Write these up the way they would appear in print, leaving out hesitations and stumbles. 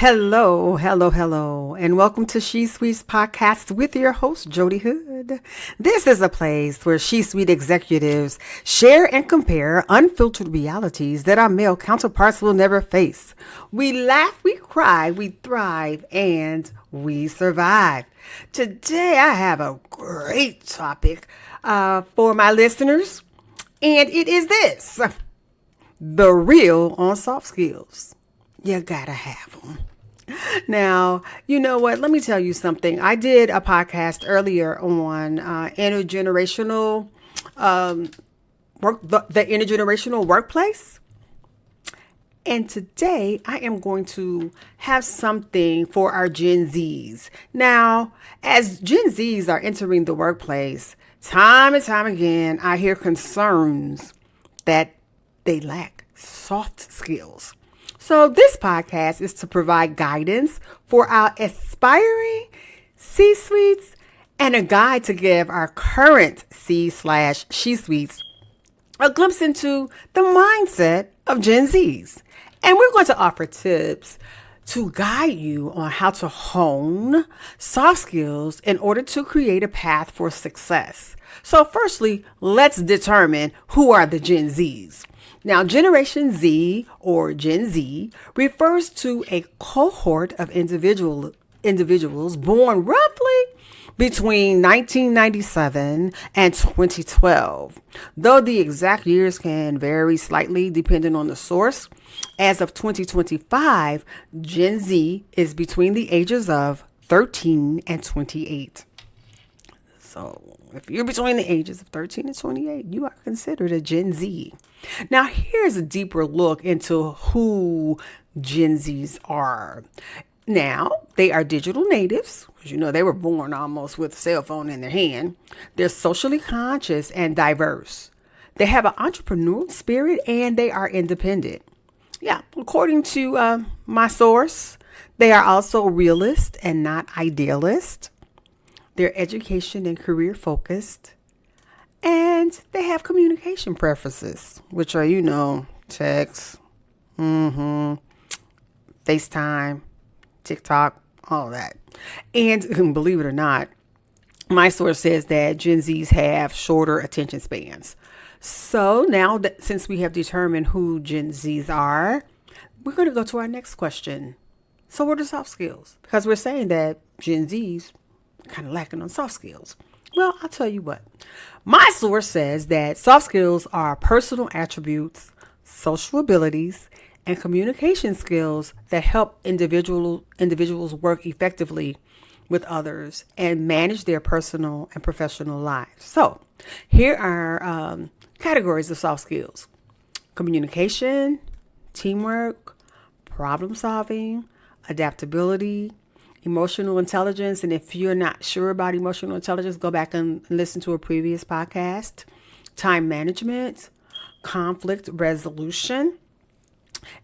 Hello, hello, hello, and welcome to She Suites podcast with your host, Jodi Hood. This is a place where She Suite executives share and compare unfiltered realities that our male counterparts will never face. We laugh, we cry, we thrive, and we survive. Today, I have a great topic for my listeners, and it is this: the real on soft skills. You gotta have them. Now, you know what? Let me tell you something. I did a podcast earlier on intergenerational the intergenerational workplace. And today I am going to have something for our Gen Zs. Now, as Gen Zs are entering the workplace, time and time again, I hear concerns that they lack soft skills. So this podcast is to provide guidance for our aspiring C-suites and a guide to give our current C/she suites a glimpse into the mindset of Gen Zs. And we're going to offer tips to guide you on how to hone soft skills in order to create a path for success. So firstly, let's determine who are the Gen Zs. Now, Generation Z or Gen Z refers to a cohort of individuals born roughly between 1997 and 2012. Though the exact years can vary slightly depending on the source, as of 2025, Gen Z is between the ages of 13 and 28. So if you're between the ages of 13 and 28, you are considered a Gen Z. Now, here's a deeper look into who Gen Zs are. Now, they are digital natives, because they were born almost with a cell phone in their hand. They're socially conscious and diverse. They have an entrepreneurial spirit and they are independent. Yeah, according to my source, they are also realist and not idealist. They're education and career focused. And they have communication preferences, which are, text, FaceTime, TikTok, all that. And believe it or not, my source says that Gen Zs have shorter attention spans. So now that since we have determined who Gen Zs are, we're going to go to our next question. So what are soft skills? Because we're saying that Gen Zs kind of lacking on soft skills. Well, I'll tell you what. My source says that soft skills are personal attributes, social abilities, and communication skills that help individuals work effectively with others and manage their personal and professional lives. So here are categories of soft skills: communication, teamwork, problem solving, adaptability, emotional intelligence. And if you're not sure about emotional intelligence, go back and listen to a previous podcast. Time management, conflict resolution,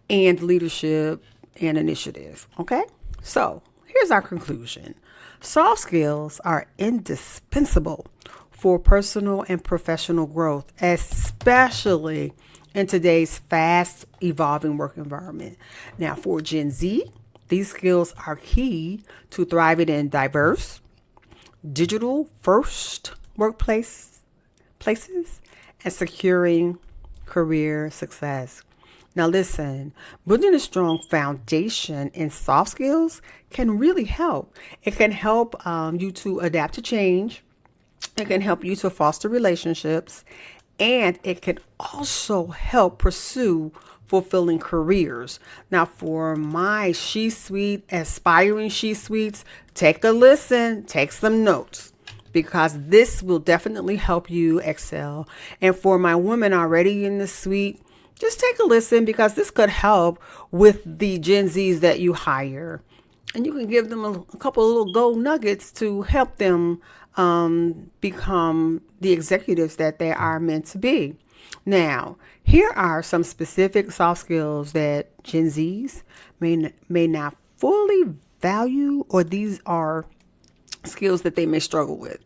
and leadership and initiative. Okay? So here's our conclusion. Soft skills are indispensable for personal and professional growth, especially in today's fast evolving work environment. Now, for Gen Z, these skills are key to thriving in diverse, digital-first places and securing career success. Now listen, building a strong foundation in soft skills can really help. It can help you to adapt to change. It can help you to foster relationships. And it can also help pursue fulfilling careers. Now, for my She Suite, aspiring She Suites, take a listen, take some notes, because this will definitely help you excel. And for my women already in the suite, just take a listen, because this could help with the Gen Zs that you hire. And you can give them a couple of little gold nuggets to help them become the executives that they are meant to be. Now, here are some specific soft skills that Gen Zs may not fully value, or these are skills that they may struggle with.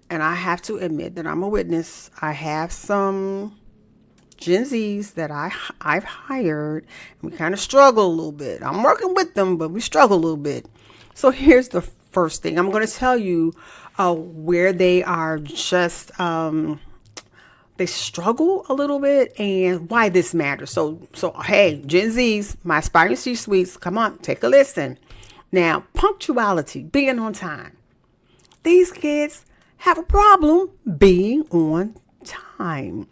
And I have to admit that I'm a witness. I have some Gen Zs that I've hired, and we kind of struggle a little bit. I'm working with them, but we struggle a little bit. So here's the first thing. I'm going to tell you where they are just they struggle a little bit and why this matters. So hey, Gen Zs, my aspiring C-suites, come on, take a listen. Now, punctuality, being on time. These kids have a problem being on time.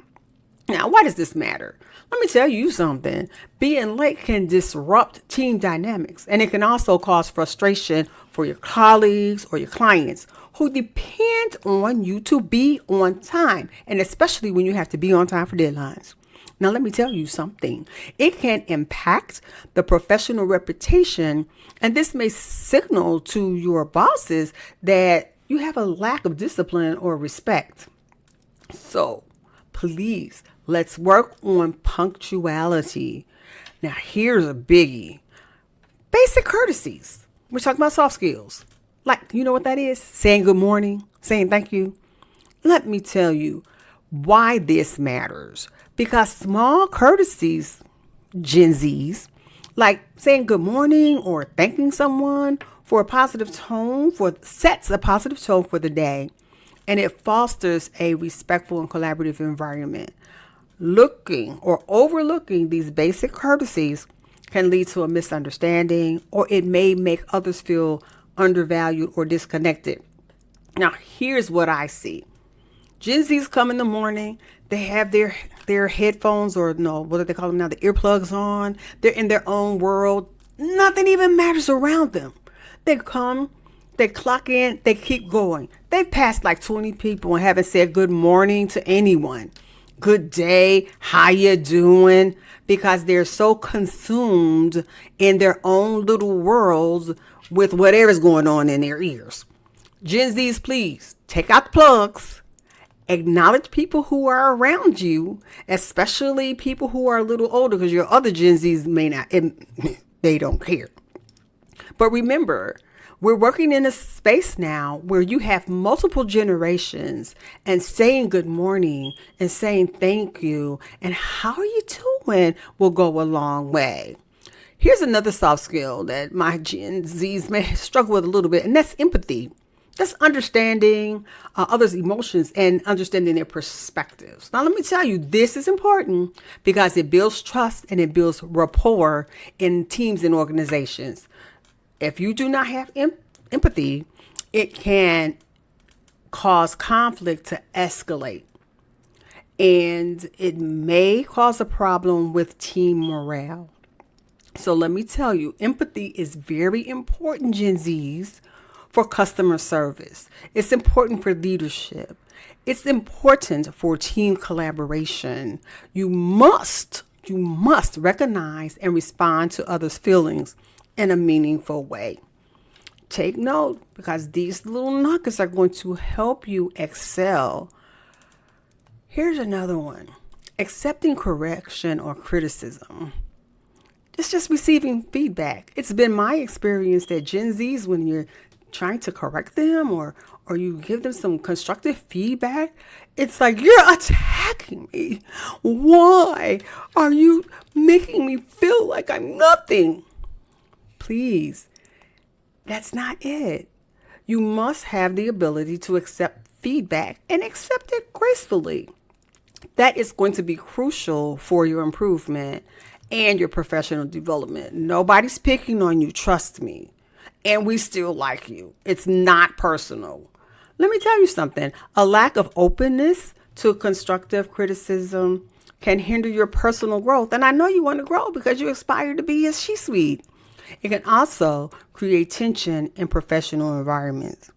Now, why does this matter? Let me tell you something. Being late can disrupt team dynamics, and it can also cause frustration for your colleagues or your clients who depend on you to be on time, and especially when you have to be on time for deadlines. Now, let me tell you something. It can impact the professional reputation, and this may signal to your bosses that you have a lack of discipline or respect. So, please, let's work on punctuality. Now, here's a biggie. Basic courtesies. We're talking about soft skills. Like, you know what that is? Saying good morning, saying thank you. Let me tell you why this matters. Because small courtesies, Gen Zs, like saying good morning or thanking someone for a positive tone, sets a positive tone for the day. And it fosters a respectful and collaborative environment. Looking or overlooking these basic courtesies can lead to a misunderstanding, or it may make others feel undervalued or disconnected. Now, here's what I see. Gen Zs come in the morning, they have their headphones, or no, what do they call them now? The earplugs on. They're in their own world. Nothing even matters around them. They come, they clock in, they keep going. They've passed like 20 people and haven't said good morning to anyone. Good day, how you doing? Because they're so consumed in their own little worlds with whatever's going on in their ears. Gen Zs, please take out the plugs. Acknowledge people who are around you, especially people who are a little older, because your other Gen Zs may not, they don't care. But remember, we're working in a space now where you have multiple generations, and saying good morning and saying thank you and how are you doing will go a long way. Here's another soft skill that my Gen Zs may struggle with a little bit, and that's empathy. That's understanding others' emotions and understanding their perspectives. Now, let me tell you, this is important because it builds trust and it builds rapport in teams and organizations. If you do not have empathy, it can cause conflict to escalate. And it may cause a problem with team morale. So let me tell you, empathy is very important, Gen Zs, for customer service. It's important for leadership. It's important for team collaboration. You must recognize and respond to others' feelings in a meaningful way. Take note, because these little nuggets are going to help you excel. Here's another one. Accepting correction or criticism. It's just receiving feedback. It's been my experience that Gen Zs, when you're trying to correct them or you give them some constructive feedback, it's like, you're attacking me. Why are you making me feel like I'm nothing? Please, that's not it. You must have the ability to accept feedback and accept it gracefully. That is going to be crucial for your improvement and your professional development. Nobody's picking on you, trust me. And we still like you. It's not personal. Let me tell you something. A lack of openness to constructive criticism can hinder your personal growth. And I know you want to grow because you aspire to be a C-suite. It can also create tension in professional environments.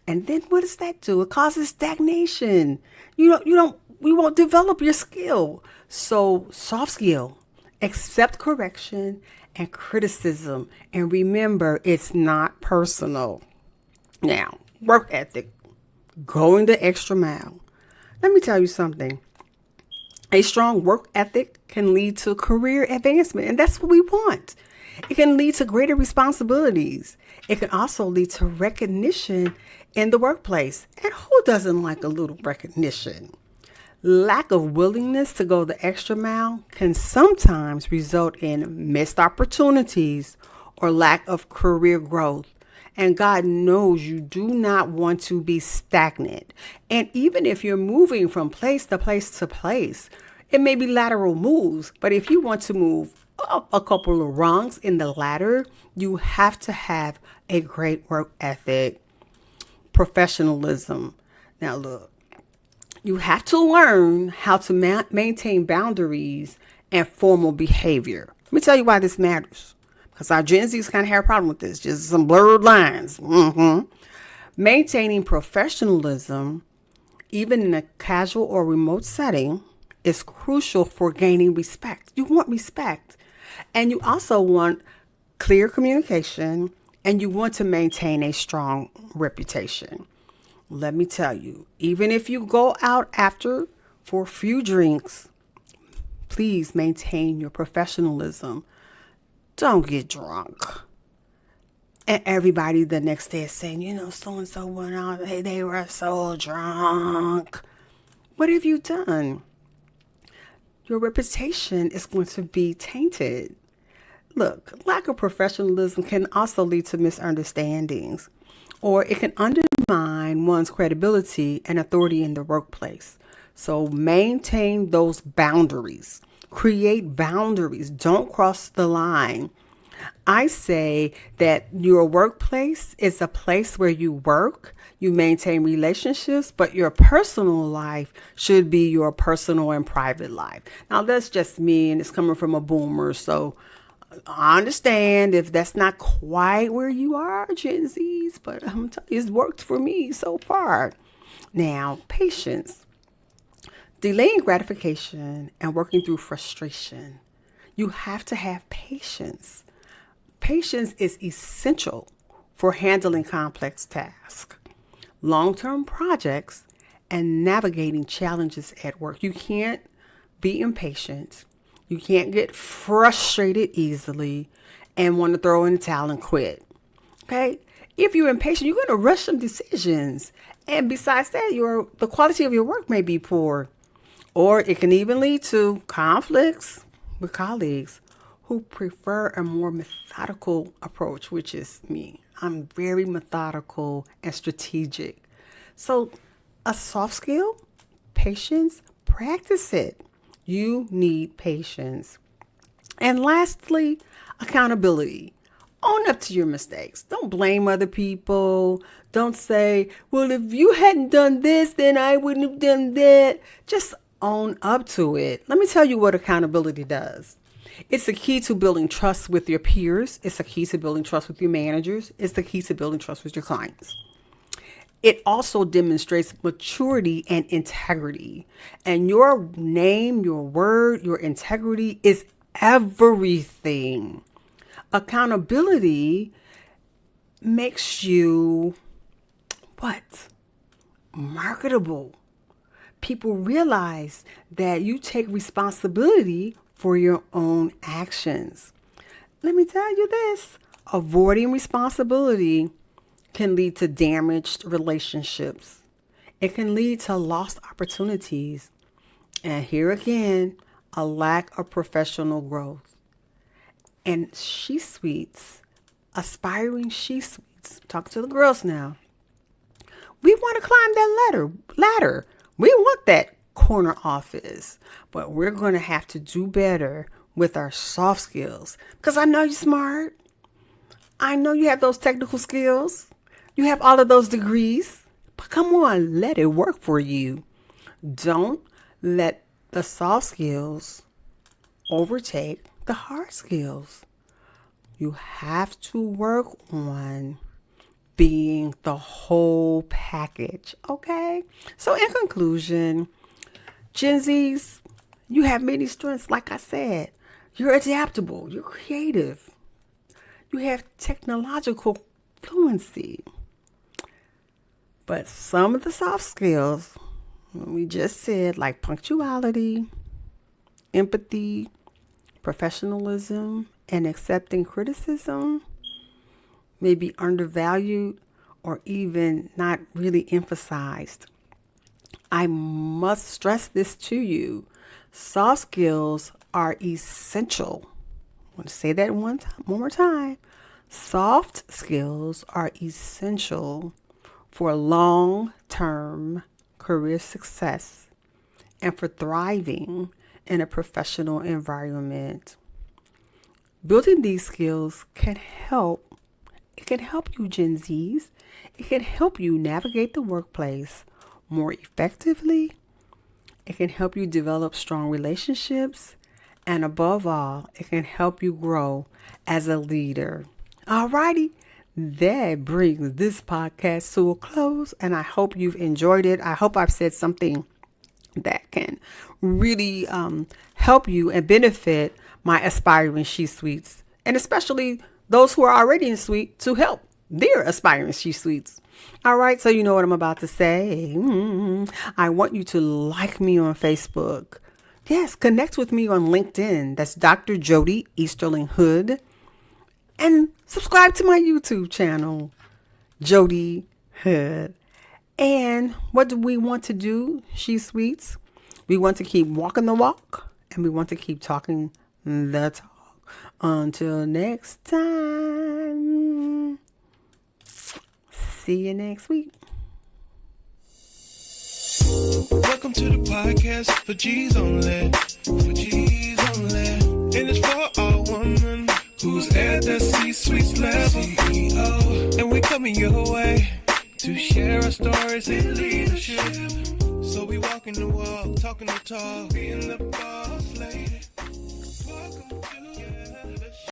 And then what does that do? It causes stagnation. We won't develop your skill. So soft skill, accept correction and criticism. And remember, it's not personal. Now, work ethic, going the extra mile. Let me tell you something. A strong work ethic can lead to career advancement, and that's what we want. It can lead to greater responsibilities. It can also lead to recognition in the workplace. And who doesn't like a little recognition? Lack of willingness to go the extra mile can sometimes result in missed opportunities or lack of career growth. And God knows you do not want to be stagnant. And even if you're moving from place to place to place, it may be lateral moves, but if you want to move up a couple of rungs in the ladder, you have to have a great work ethic. Professionalism. Now, look, you have to learn how to maintain boundaries and formal behavior. Let me tell you why this matters. Because our Gen Zs kind of have a problem with this. Just some blurred lines. Maintaining professionalism, even in a casual or remote setting, is crucial for gaining respect. You want respect. And you also want clear communication, and you want to maintain a strong reputation. Let me tell you, even if you go out after for a few drinks, please maintain your professionalism. Don't get drunk. And everybody the next day is saying, so-and-so went out, they were so drunk. What have you done? Your reputation is going to be tainted. Look, lack of professionalism can also lead to misunderstandings, or it can undermine one's credibility and authority in the workplace. So maintain those boundaries. Create boundaries. Don't cross the line. I say that your workplace is a place where you work, you maintain relationships, but your personal life should be your personal and private life. Now, that's just me, and it's coming from a boomer, so I understand if that's not quite where you are, Gen Zs, but I'm telling you, it's worked for me so far. Now, patience. Delaying gratification and working through frustration. You have to have patience. Patience is essential for handling complex tasks, long-term projects, and navigating challenges at work. You can't be impatient. You can't get frustrated easily and want to throw in the towel and quit. Okay? If you're impatient, you're going to rush some decisions. And besides that, the quality of your work may be poor. Or it can even lead to conflicts with colleagues who prefer a more methodical approach, which is me. I'm very methodical and strategic. So a soft skill, patience, practice it. You need patience. And lastly, accountability. Own up to your mistakes. Don't blame other people. Don't say, well, if you hadn't done this, then I wouldn't have done that. Just own up to it. Let me tell you what accountability does. It's the key to building trust with your peers. It's the key to building trust with your managers. It's the key to building trust with your clients. It also demonstrates maturity and integrity. And your name, your word, your integrity is everything. Accountability makes you what? Marketable. People realize that you take responsibility for your own actions. Let me tell you this, avoiding responsibility can lead to damaged relationships. It can lead to lost opportunities. And here again, a lack of professional growth. And she-suites, aspiring she-suites, talk to the girls now. We want to climb that ladder. We want that corner office, but we're going to have to do better with our soft skills. Because I know you're smart. I know you have those technical skills. You have all of those degrees. But come on, let it work for you. Don't let the soft skills overtake the hard skills. You have to work on being the whole package, okay? So in conclusion, Gen Zs, you have many strengths, like I said. You're adaptable, you're creative, you have technological fluency. But some of the soft skills, we just said, like punctuality, empathy, professionalism, and accepting criticism, may be undervalued or even not really emphasized. I must stress this to you. Soft skills are essential. I want to say that one more time. Soft skills are essential for long-term career success and for thriving in a professional environment. Building these skills can help. It can help you, Gen Zs. It can help you navigate the workplace more effectively. It can help you develop strong relationships. And above all, it can help you grow as a leader. Alrighty, that brings this podcast to a close, and I hope you've enjoyed it. I hope I've said something that can really help you and benefit my aspiring she-suites, and especially those who are already in suite to help their aspiring she-suites. All right, so you know what I'm about to say. I want you to like me on Facebook. Yes, connect with me on LinkedIn. That's Dr. Jodi Easterling Hood. And subscribe to my YouTube channel, Jodi Hood. And what do we want to do, she-suites? We want to keep walking the walk, and we want to keep talking the talk. Until next time, see you next week. Welcome to the podcast for G's only. For G's only. And it's for all women who's at the C-suite level. CEO. And we coming your way to share our stories in leadership. So we walking the walk, talking the talk, being the boss lady. Welcome to, yeah.